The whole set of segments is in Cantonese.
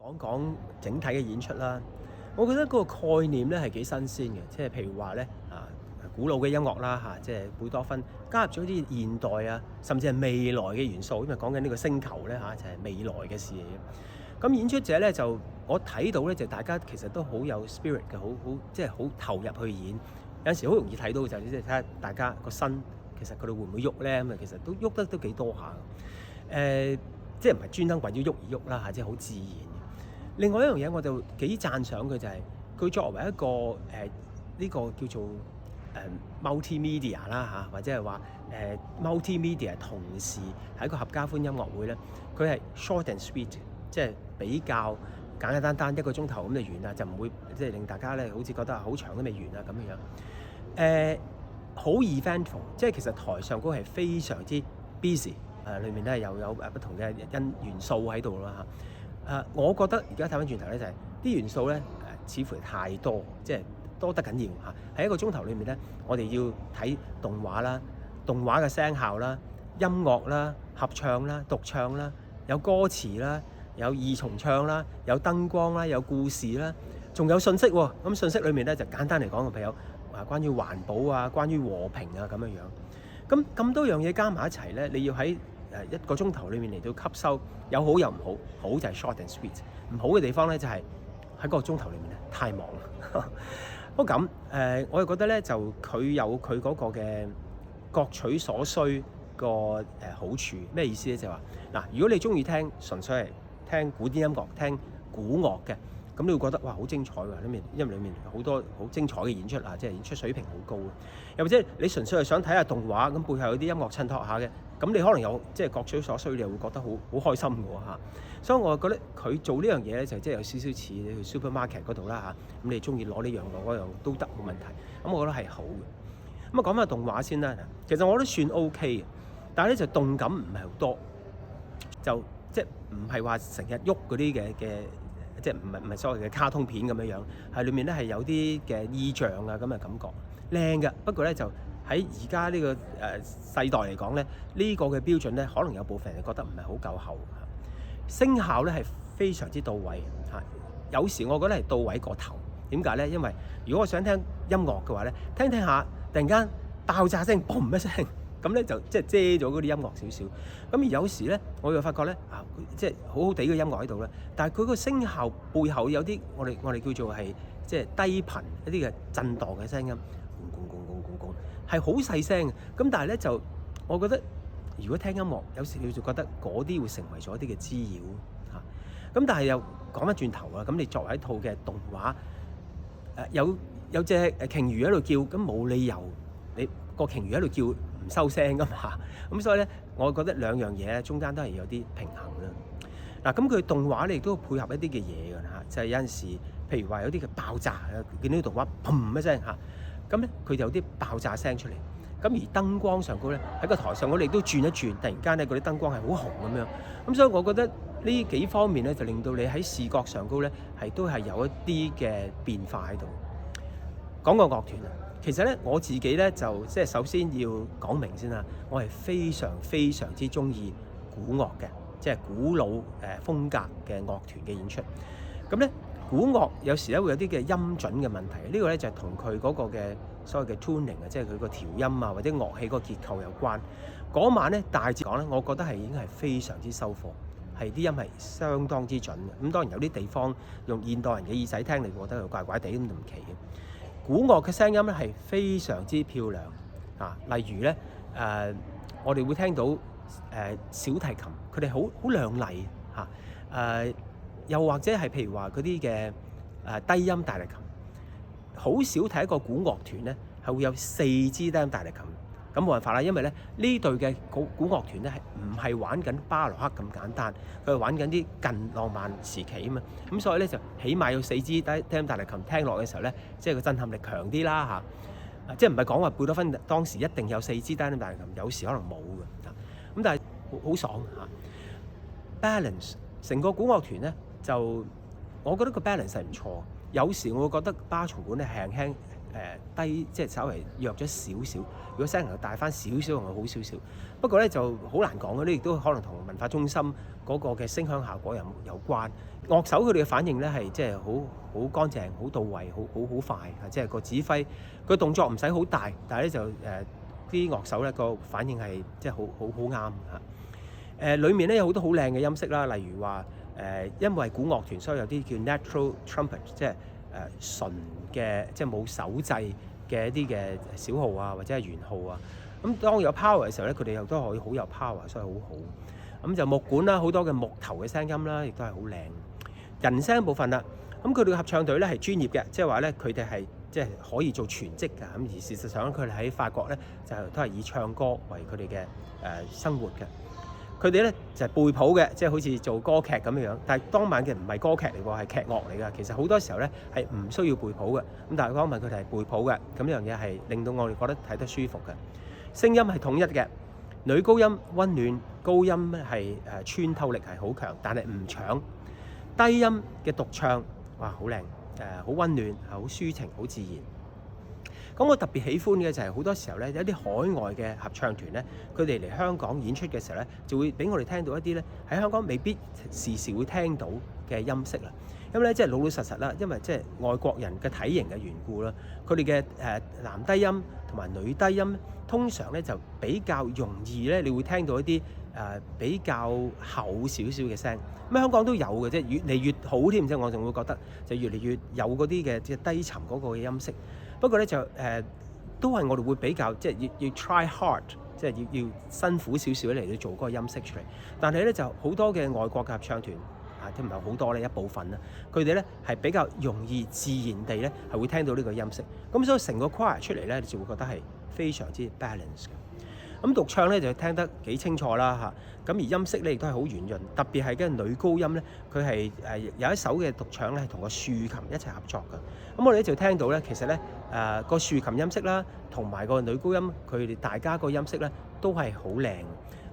講講整體嘅演出啦，我覺得嗰個概念咧係幾新鮮嘅，即係譬如話咧古老嘅音樂啦即係貝多芬加入咗啲現代啊，甚至係未來嘅元素，因為講緊呢個星球咧就係未來嘅事嚟嘅。咁演出者咧就我睇到咧就大家其實都好有 spirit 嘅，好即係好投入去演。有陣時好容易睇到就係即係睇下大家個身其實佢哋會唔會喐咧，咁啊其實都喐得都幾多下。即係唔係專登為咗喐而喐啦即係好自然嘅。另外一樣嘢我就幾讚賞佢就係、佢作為一個呢、個叫做multimedia 啦或者係話multimedia 同時係一個合家歡音樂會咧，佢係 short and sweet，即係比較簡簡單單一個鐘頭咁就完啦，就唔會即係令大家咧好似覺得好長都未完啊咁樣。好 eventful， 即係其實台上嗰係非常之 busy，裏面咧又有不同嘅元素喺度啦我覺得而家睇翻轉頭咧就係、啲元素咧似乎係太多，即係多得緊要喺一個鐘頭裏面咧，我哋要睇動畫啦、動畫嘅聲效啦、音樂啦、合唱啦、獨唱啦、有歌詞啦、有二重唱啦、有燈光啦、有故事啦，仲有信息喎。咁信息裏面咧就簡單嚟講，譬如有關於環保啊、關於和平啊咁樣樣。咁多樣嘢加埋一齊咧，你要喺一個鐘頭裏面嚟到吸收，有好有唔好。好就係 short and sweet， 唔好嘅地方咧就係喺個鐘頭裏面咧太忙啦。不過咁我又覺得咧就佢有佢嗰個嘅各取所需個好處。咩意思咧？就係話嗱，如果你中意聽純粹係聽古典音樂、聽古樂嘅，咁你會覺得哇好精彩㗎！因為裡面好多好精彩嘅演出即係演出水平好高。又或者你純粹係想睇下動畫，咁背後有啲音樂襯托下嘅，咁你可能有即係各取所需，你又會覺得好開心㗎喎。所以我覺得佢做呢樣嘢咧，就即係有少少似你去 supermarket 嗰度啦咁你中意攞呢樣攞嗰樣都得冇問題。咁我覺得係好嘅。咁講翻動畫先啦，其實我都算 OK 嘅，但係咧就動感唔係好多，就即係唔係話成日喐嗰啲嘅，即係唔係所謂嘅卡通片咁樣樣，係裏面咧係有啲嘅意象咁嘅感覺，靚嘅。不過咧就喺而家呢個世代嚟講咧，呢個嘅標準咧，可能有部分人覺得唔係好夠厚。聲效咧係非常之到位有時我覺得係到位過頭。點解咧？因為如果我想聽音樂嘅話咧，聽下突然間爆炸聲，嘣一聲，咁咧就即係遮咗嗰啲音樂少少。咁而有時咧，我又發覺咧即係好好地嘅音樂喺度咧，但係佢個聲效背後有啲我哋叫做係即係低頻一啲嘅震盪嘅聲音，係好細聲嘅。咁但係咧就我覺得，如果聽音樂有時你就覺得嗰啲會成為咗一啲嘅滋擾咁但係又講翻轉頭咁你作為一套嘅動畫，有隻鯨魚喺度叫，咁冇理由你個鯨魚喺度叫唔收聲噶嘛。咁所以咧，我覺得兩樣嘢咧中間都係有啲平衡啦。咁佢動畫咧亦都配合一啲嘅嘢㗎就係有陣時，譬如話有啲嘅爆炸，見到啲動畫砰一聲咁咧佢就有啲爆炸聲出嚟。咁而燈光上高咧喺個台上高，你都轉一轉，突然間咧嗰啲燈光係好紅咁樣。咁所以我覺得呢幾方面咧就令到你喺視覺上高咧都係有一啲嘅變化喺度。講個樂團其實咧我自己咧就即係首先要講明先啦，我係非常非常之中意古樂嘅，即係古老風格嘅樂團嘅演出。咁咧古樂有時咧會有啲嘅音準嘅問題，呢個咧就係同佢嗰個嘅所謂嘅 tuning即係佢個調音或者樂器個結構有關。嗰晚咧大致講咧，我覺得係已經係非常之收貨，係啲音係相當之準嘅。咁當然有啲地方用現代人嘅耳仔聽，你覺得佢怪怪地咁唔奇嘅。古樂嘅聲音咧係非常之漂亮例如咧我哋會聽到小提琴，佢哋好亮麗又或者係譬如話嗰啲嘅低音大提琴，好少睇一個古樂團咧係會有4支低音大提琴。咁冇辦法啦，因為咧呢隊嘅古樂團咧係唔係玩緊巴洛克咁簡單，佢係玩緊啲近浪漫時期啊嘛。咁所以咧就起碼有4支低音大提琴，聽落嘅時候咧，即係個震撼力強啲啦即係唔係講話貝多芬當時一定有4支低音大提琴，有時可能冇嘅咁但係好爽balance 成個古樂團咧就我覺得個 balance 係唔錯。有時我會覺得巴松管咧輕輕低，即係稍微弱咗少少。如果聲能夠大翻少少，仲會好少少。不過咧就好難講嘅，呢亦都可能同文化中心嗰個嘅聲響效果有關。樂手佢哋嘅反應咧係即係好乾淨、好到位、好快啊！即係個指揮個動作唔使好大，但係咧就啲樂手咧個反應係即係好啱嚇。裡面咧有好多好靚嘅音色啦，例如話因為古樂團，所以有啲叫 natural trumpet， 即係純嘅，即係冇手製嘅一啲嘅小號啊，或者係圓號啊。咁當有 power 嘅時候咧，佢哋又都可以好有 power，所以好好。咁就木管啦，好多嘅木頭嘅聲音啦，亦都係好靚。人聲部分啦，咁佢哋嘅合唱隊咧係專業嘅，即係話咧佢哋係即係可以做全職㗎。咁而事實上佢哋喺法國咧就都係以唱歌為佢哋嘅生活嘅。佢哋咧就係背譜嘅，即係好似做歌劇咁樣。但係當晚嘅唔係歌劇嚟喎，係劇樂嚟㗎。其實好多時候咧係唔需要背譜嘅。咁但係當晚佢哋係背譜嘅，咁呢樣嘢係令到我哋覺得睇得舒服嘅。聲音係統一嘅，女高音温暖，高音係穿透力係好強，但係唔搶。低音嘅獨唱，哇，好靚，好温暖，好抒情，好自然。咁我特別喜歡嘅就係好多時候咧，有啲海外嘅合唱團咧，佢哋嚟香港演出嘅時候咧，就會俾我哋聽到一啲咧喺香港未必時時會聽到嘅音色啦。因為咧即係老老實實啦，因為即係外國人嘅體型嘅緣故啦，佢哋嘅男低音同埋女低音通常咧就比較容易咧，你會聽到一啲比較厚少少嘅聲。咁香港都有嘅，即係越嚟越好添，即係我仲會覺得就越嚟越有嗰啲嘅即係低沉嗰個嘅音色。不過咧就都係我哋會比較即係要 try hard， 即係要辛苦少少嚟到做嗰個音色出嚟。但係咧就好多嘅外國嘅合唱團都唔係好多咧，一部分啦，佢哋咧係比較容易自然地咧係會聽到呢個音色。咁所以成個 choir 出嚟咧，你就會覺得係非常之 balance 嘅。咁獨唱咧就聽得幾清楚啦嚇，咁而音色咧亦都係好圓潤，特別係嘅女高音咧，佢係有一首嘅獨唱咧係同個豎琴一齊合作嘅。咁我哋咧就聽到咧，其實咧個豎琴音色啦，同埋個女高音佢哋大家個音色咧都係好靚。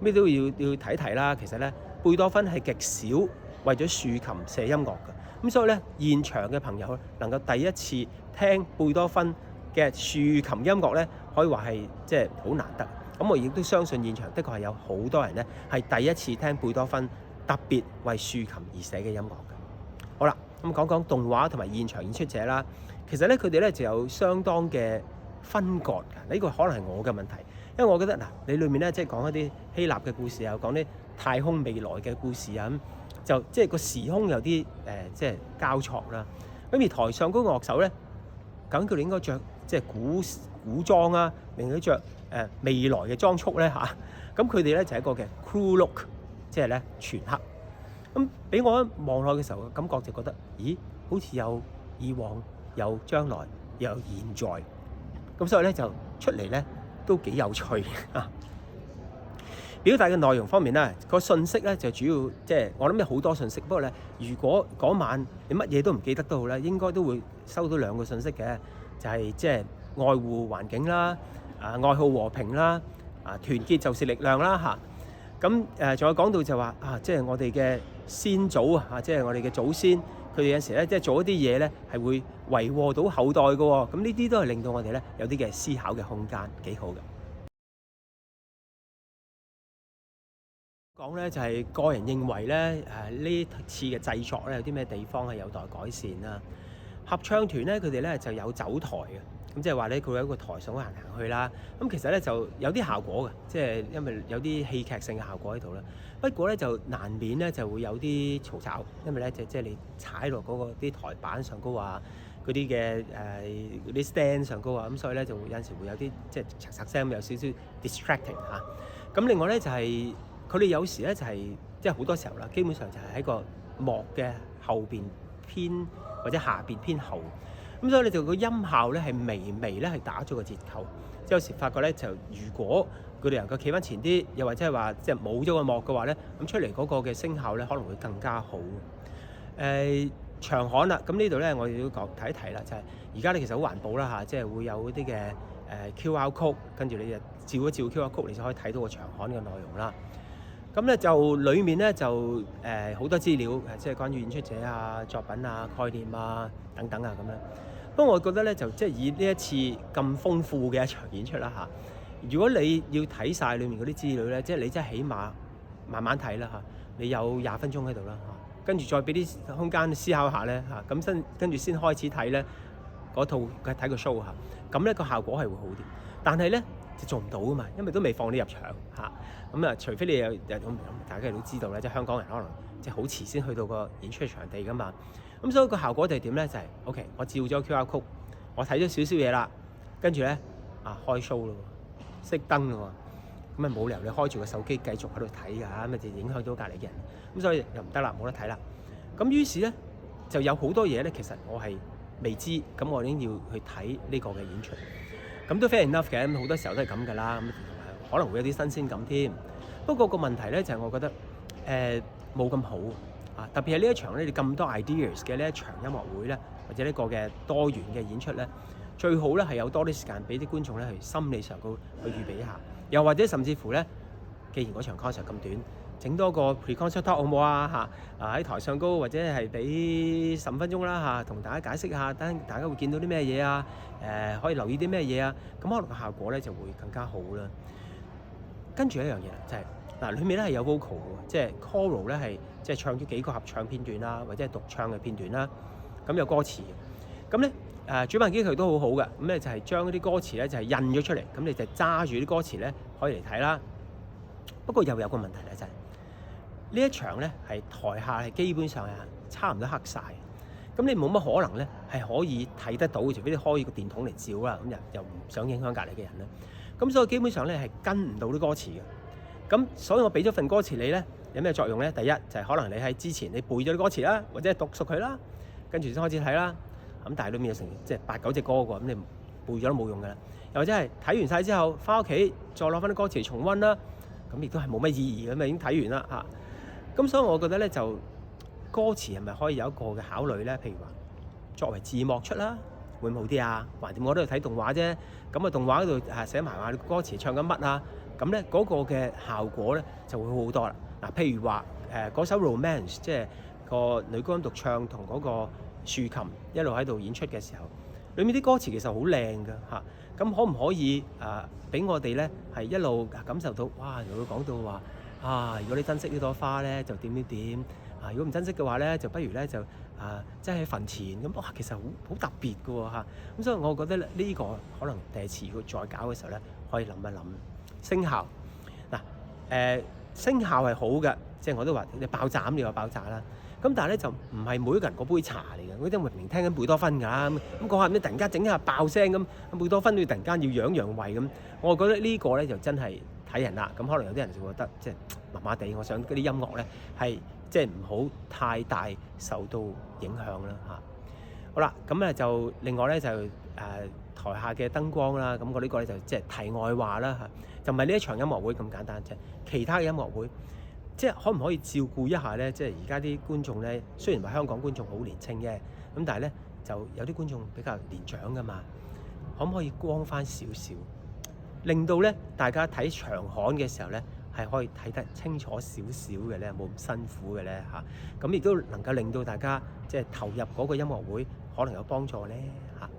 咩都要睇睇啦。其實咧貝多芬係極少為咗豎琴寫音樂嘅，咁所以咧現場嘅朋友能夠第一次聽貝多芬嘅豎琴音樂咧，可以話係即係好難得。咁我亦都相信現場的確係有好多人咧係第一次聽貝多芬特別為豎琴而寫嘅音樂嘅。好啦，咁講講動畫同埋現場演出者啦。其實咧佢哋咧就有相當嘅分割㗎。呢個可能係我嘅問題，因為我覺得嗱，你裏面咧即係講一啲希臘嘅故事啊，講啲太空未來嘅故事啊，咁就即係個時空有啲即係交錯啦。咁而台上嗰個樂手咧，究竟佢哋應該着即係古裝啊，定係着未來嘅裝束咧嚇？咁佢哋咧就係一個嘅 crew look， 即係咧全黑。咁俾我一望落嘅時候，感覺就覺得，咦，好似有以往、有將來、又有現在。咁所以咧就出嚟咧都幾有趣啊！表達嘅內容方面咧，個信息咧就主要即係我諗有好多信息。不過咧，如果嗰晚你乜嘢都唔記得都好咧，應該都會收到兩個信息嘅，就係即係愛護環境啦，愛好和平啦，團結就是力量啦嚇。咁仲有講到就話即係我哋嘅先祖啊，即係我哋嘅祖先，佢哋有時咧即係做一啲嘢咧係會遺禍到後代嘅喎。咁呢啲都係令到我哋咧有啲嘅思考嘅空間，幾好嘅。講咧就係個人認為咧呢次嘅製作咧有啲咩地方係有待改善啦。合唱團咧佢哋咧就有走台嘅，咁即係話咧佢喺個台上行行去啦。咁其實咧就有啲效果嘅，即係因為有啲戲劇性嘅效果喺度啦。不過咧就難免咧就會有啲嘈吵，因為咧即係你踩落嗰個啲台板上高啊，嗰啲嘅嗰啲 stand 上高啊，咁所以咧就會有陣時會有啲即係嚓嚓聲，有少少 distracting 嚇。咁另外咧就係佢哋有時咧就係即係好多時候啦，基本上就係喺個幕嘅後邊偏或者下邊偏後，咁所以你就個音效咧係微微咧係打咗個折扣。即係有時發覺咧就如果佢哋能夠企翻前啲，又或者係話即係冇咗個幕嘅話咧，咁出嚟嗰個嘅聲效咧可能會更加好。長巷啦，咁呢度咧我哋要講睇一睇啦，就係而家咧其實好環保啦嚇，即係會有啲嘅QR code，跟住你就照一照 QR code，你就可以睇到個長巷嘅內容啦。咁咧就裡面咧就好多資料，即係關於演出者啊、作品啊、概念啊等等啊咁樣。不過我覺得咧就即係以呢一次咁豐富嘅一場演出啦嚇，如果你要睇晒裡面嗰啲資料咧，即係你真係起碼慢慢睇啦嚇，你有20分鐘喺度啦嚇，跟住再俾啲空間思考下咧嚇，咁跟住先開始睇咧嗰套睇個 show 嚇，咁咧個效果係會好啲。但係咧就做唔到啊嘛，因為都未放你入場嚇，咁啊除非你有大家都知道咧，即係香港人可能即係好遲先去到個演出場地噶嘛，咁所以個效果就係點咧？就係 OK， 我照咗 QR code， 我睇咗少少嘢啦，跟住咧開 show 咯，熄燈咯，咁啊冇理由你開住個手機繼續喺度睇㗎，咁啊就影響到隔離嘅人，咁所以又唔得啦，冇得睇啦。咁於是咧就有好多嘢咧，其實我係未知，咁我已經要去睇呢個嘅演出。咁都 fair enough 嘅，咁好多時候都係咁㗎啦，咁可能會有啲新鮮感添。不過個問題咧就係我覺得冇咁好啊，特別係呢一場咧，你咁多 ideas 嘅呢一場音樂會咧，或者呢個嘅多元嘅演出咧，最好咧係有多啲時間俾啲觀眾咧去心理上去預備一下，又或者甚至乎咧，既然嗰場 concert 咁短，整多個 pre-concert talk 好唔好啊？喺台上高或者係俾15分鐘啦嚇，同大家解釋下，等大家會見到啲咩嘢啊？可以留意啲咩嘢啊？咁可能個效果咧就會更加好啦。跟住一樣嘢啦，就係裡面咧係有 vocal 嘅，即係 choral 咧係即係唱咗幾個合唱片段啦，或者係獨唱嘅片段啦，咁有歌詞嘅。咁咧主辦機構都好好嘅，咁咧就係將啲歌詞咧就係印咗出嚟，咁你就揸住啲歌詞咧可以嚟睇啦。不過又有個問題咧，就係呢一場咧係台下係基本上係差唔多黑晒，咁你冇乜可能咧係可以睇得到，除非你開個電筒嚟照啦，咁又唔想影響隔離嘅人咧。咁所以基本上咧係跟唔到啲歌詞嘅。咁所以我俾咗份歌詞你咧，有咩作用咧？第一就係可能你喺之前你背咗啲歌詞啦，或者係讀熟佢啦，跟住先開始睇啦。咁但係裏面有成即係8、9隻歌喎，咁你背咗都冇用㗎啦。又或者係睇完晒之後，翻屋企再攞翻啲歌詞嚟重溫啦，咁亦都係冇乜意義嘅，咁已經睇完啦嚇。咁所以我覺得咧，就歌詞係咪可以有一個嘅考慮咧？譬如話作為字幕出啦，會唔會好啲啊？橫掂我都係睇動畫啫，咁動畫嗰度寫埋話歌詞唱緊乜啊？咁咧嗰個嘅效果咧就會好好多啦。譬如話嗰首 Romance， 即係個女高音獨唱同嗰個豎琴一路喺度演出嘅時候，裏面啲歌詞其實好靚㗎嚇。咁可唔可以俾我哋咧係一路感受到哇？又會講到話如果你珍惜呢朵花咧，就點點點如果唔珍惜嘅話咧，就不如咧就即係喺墳前咁。哇，其實好特別㗎喎嚇。咁所以我覺得呢個可能第二次如果再搞嘅時候咧，可以諗一諗聲效聲效係好嘅，即係我都話你爆炸咁，你話爆炸啦。咁但係咧就唔係每一個人嗰杯茶嚟嘅，嗰啲明明聽緊貝多芬㗎，咁講下你突然間整一下爆聲咁，貝多芬你突然間要揚胃咁，我覺得呢個咧就真係睇人啦。咁可能有啲人就覺得即係麻麻地，我想嗰啲音樂咧係即係唔好太大受到影響啦嚇。好啦，咁咧就另外咧就台下嘅燈光啦，咁我呢個咧就即係題外話啦嚇，就唔係呢一場音樂會咁簡單啫。其他嘅音樂會，即係可唔可以照顧一下咧？即係而家啲觀眾咧，雖然話香港觀眾好年青嘅，咁但係咧就有啲觀眾比較年長噶嘛，可唔可以光翻少少，令到咧大家睇長刊嘅時候咧係可以睇得清楚少少嘅咧，冇咁辛苦嘅咧嚇。咁亦都能夠令到大家即係投入嗰個音樂會，可能有幫助咧嚇。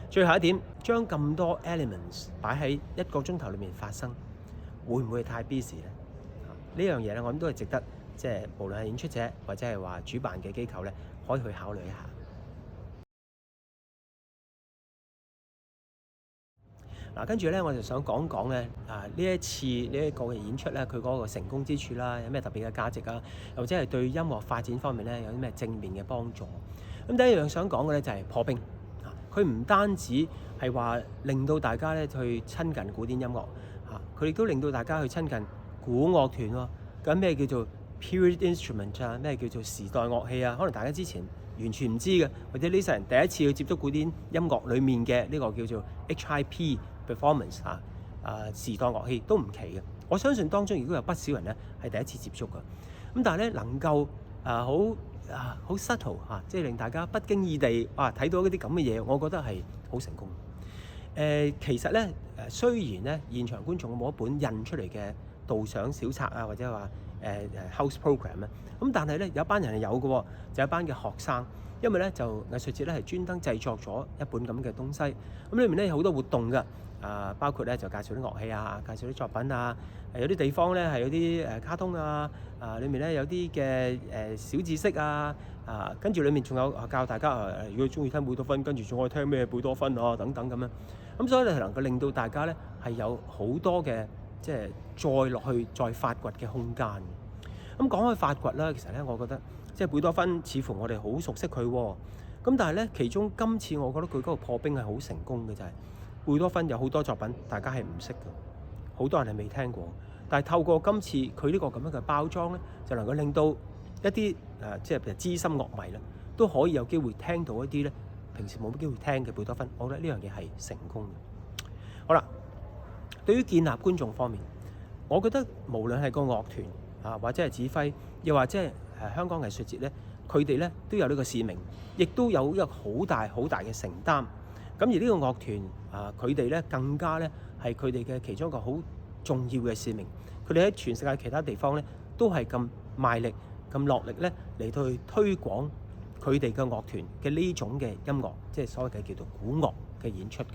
最後一點，將咁多 elements 擺喺1個鐘頭裏面發生，會唔會太 busy 咧？呢樣嘢咧，我諗都係值得，即係無論係演出者或者係話主辦嘅機構咧，可以去考慮一下。跟住咧，我就想講講咧，呢一次呢一個嘅演出咧，佢嗰個成功之處啦，有咩特別嘅價值啊？又或者係對音樂發展方面咧，有啲咩正面嘅幫助？咁第一樣想講嘅咧就係破冰。佢唔單止係話令到大家咧去親近古典音樂佢亦都令到大家去親近古樂團喎。咁咩叫做 period instrument 啊？咩叫做時代樂器啊？可能大家之前完全唔知嘅，或者呢世人第一次去接觸古典音樂裡面嘅呢個叫做 HIP performance 時代樂器都唔奇嘅。我相信當中亦都有不少人咧係第一次接觸嘅。咁但係咧能夠好 subtle 即係令大家不經意地睇到嗰啲咁嘅嘢，我覺得係好成功。其實咧雖然咧現場觀眾冇一本印出嚟嘅導賞小冊或者話house program 咁但係咧有一班人係有嘅喎，就有一班嘅學生因為咧就藝術節咧係專登製作咗一本咁嘅東西，咁裏面咧有好多活動㗎，包括咧就介紹啲樂器啊，介紹啲作品啊，有啲地方咧係有啲卡通啊，裏面咧有啲嘅小知識啊，跟住裏面仲有教大家如果中意聽貝多芬，跟住仲可以聽咩貝多芬啊等等咁樣，咁所以咧係能夠令到大家咧係有好多嘅即係再落去再發掘嘅空間。咁講開發掘啦，其實咧我覺得即係貝多芬似乎我哋好熟悉佢喎，咁但係咧其中今次我覺得佢嗰個破冰係好成功嘅，就係貝多芬有好多作品大家係唔識嘅，好多人係未聽過，但係透過今次佢呢個咁樣嘅包裝咧，就能夠令到一啲即係譬如資深樂迷啦，都可以有機會聽到一啲咧平時冇乜機會聽嘅貝多芬，我覺得呢樣嘢係成功嘅。好啦，對於建立觀眾方面，我覺得無論係個樂團或者係指揮，又或者係香港藝術節咧，佢哋咧都有呢個使命，亦都有一個好大好大嘅承擔。咁而呢個樂團佢哋咧更加咧係佢哋嘅其中一個好重要嘅使命。佢哋喺全世界其他地方咧都係咁賣力、咁落力咧嚟到去推廣佢哋嘅樂團嘅呢種嘅音樂，即係所謂嘅叫做古樂嘅演出嘅。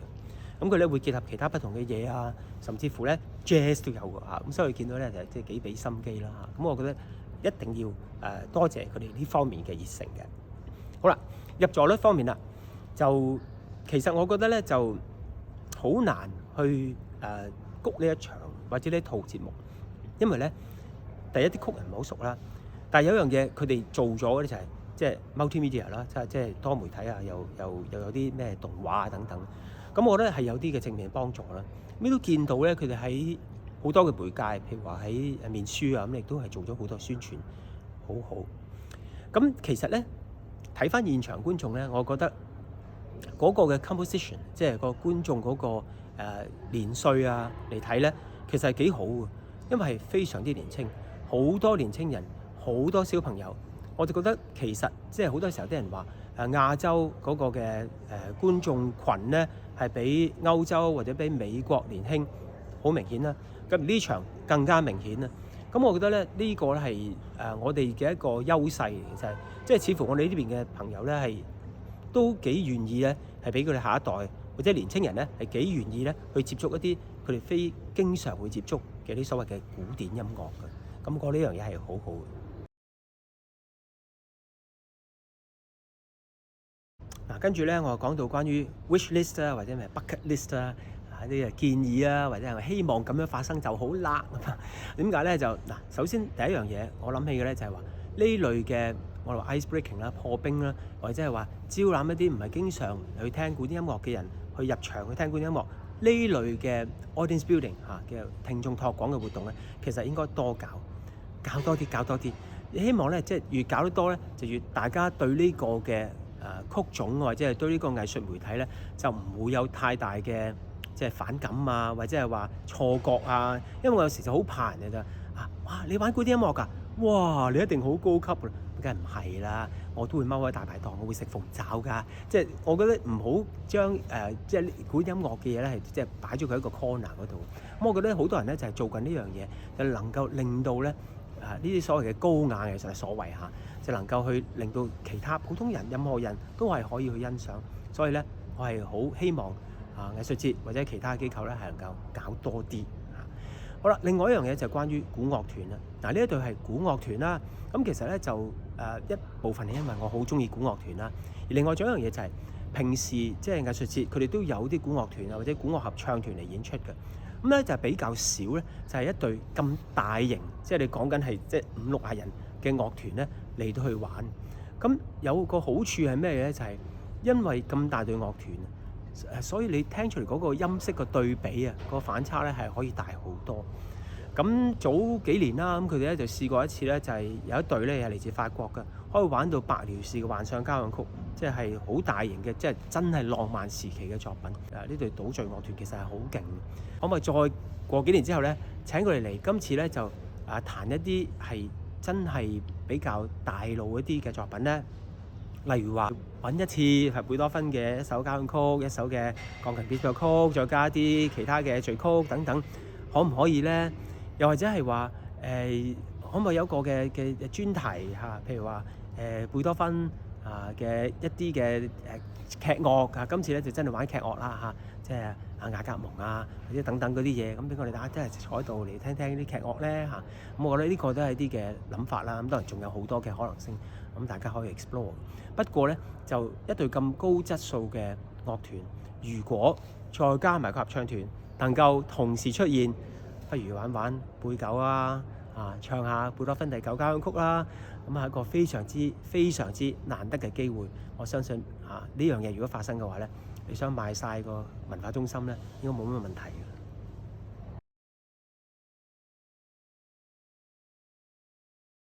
咁佢咧會結合其他不同嘅嘢啊，甚至乎咧 jazz 都有㗎嚇。咁所以見到咧就即係幾俾心機啦嚇。咁我覺得一定要多謝佢哋呢方面嘅熱誠嘅。好啦，入座率方面啦，就其實我覺得咧就好難去谷呢一場或者呢套節目，因為咧第一啲曲人唔係好熟啦，但係有一樣嘢佢哋做咗咧就係即係 multimedia 啦，即係多媒體啊，又有啲咩動畫啊等等。咁我覺得係有啲嘅正面幫助啦。咁都見到咧，佢哋喺好多嘅媒介，譬如話喺面書啊，咁亦都係做咗好多宣傳，好好。咁其實咧睇翻現場觀眾咧，我覺得嗰個嘅 composition， 即係個觀眾嗰個年歲啊嚟睇咧，其實係幾好嘅，因為係非常之年輕，好多年青人，好多小朋友。我哋覺得其實即係好多時候啲人話亞洲嗰個嘅觀眾群咧係比歐洲或者比美國年輕，好明顯啦。咁呢場更加明顯啦。咁我覺得咧呢個咧係我哋嘅一個優勢，其實即係似乎我哋呢邊嘅朋友咧係都幾願意咧係俾佢哋下一代或者年青人咧係幾願意咧去接觸一啲佢哋非經常會接觸嘅啲所謂嘅古典音樂嘅。咁我呢樣嘢係好好嘅。跟住咧，我講到關於 wish list 啊，或者係 bucket list 啊，啲建議啊，或者係希望咁樣發生就好啦。點解咧？就首先第一樣嘢，我諗起嘅咧就係話呢類嘅我哋話 ice breaking 啦、破冰啦，或者係話招攬一啲唔係經常去聽古典音樂嘅人去入場去聽古典音樂呢類嘅 audience building 嘅聽眾拓廣嘅活動咧，其實應該多搞多啲。希望咧即係越搞得多咧，就越大家對呢個嘅曲種或者係對呢個藝術媒體咧，就唔會有太大嘅即係反感啊，或者係話錯覺啊。因為我有時就好怕人哋就哇你玩古典音樂㗎，哇你一定好高級㗎，梗係唔係啦？我都會踎喺大排檔，我會食鳳爪㗎。即係我覺得唔好將即係古典音樂嘅嘢咧係即係擺咗佢喺個 corner 嗰度。咁我覺得好多人咧就係做緊呢樣嘢，就能夠令到咧呢啲所謂嘅高雅藝術係所謂就能夠去令到其他普通人、任何人都係可以去欣賞。所以咧，我係好希望藝術節或者其他機構咧係能夠搞多啲。好啦，另外一樣嘢就係關於古樂團啦。呢一隊係古樂團啦。咁其實咧就一部分係因為我好中意古樂團啦，而另外仲有一樣嘢就係平時即係藝術節佢哋都有啲古樂團啊或者古樂合唱團嚟演出嘅。咁咧就比較少咧，就係一隊咁大型，即係你講緊係即係5-6人嘅樂團咧嚟到去玩。咁有個好處係咩咧？就係因為咁大隊樂團，所以你聽出嚟嗰個音色個對比啊，個反差咧係可以大好多。咁早幾年啦，咁佢哋咧就試過一次咧，就係有一隊咧係嚟自法國嘅，可以玩到白遼士嘅幻想交響曲，即係好大型嘅，即係真係浪漫時期嘅作品。呢隊島嶼樂團其實係好勁，可唔可以再過幾年之後咧請佢哋嚟？今次咧就彈一啲係真係比較大路一啲嘅作品咧，例如話揾一次係貝多芬嘅一首交響曲、一首嘅鋼琴變奏曲，再加啲其他嘅序曲等等，可唔可以咧？又或者係話可唔可以有一個嘅專題譬如話貝多芬嘅一啲嘅劇樂啊，今次咧就真係玩劇樂啦嚇，即係雅格蒙啊或者等等嗰啲嘢，咁俾我哋大家真係坐喺度嚟聽聽啲劇樂咧嚇。咁我覺得呢個都係啲嘅諗法啦。咁當然仲有好多嘅可能性，咁大家可以 explore。不過咧就一隊咁高質素嘅樂團，如果再加埋個合唱團，能夠同時出現，不如玩玩貝九啊，唱下貝多芬第9交響曲啦。咁係一個非常之難得嘅機會。我相信呢樣嘢如果發生嘅話咧，你想賣晒個文化中心咧，應該冇乜問題嘅。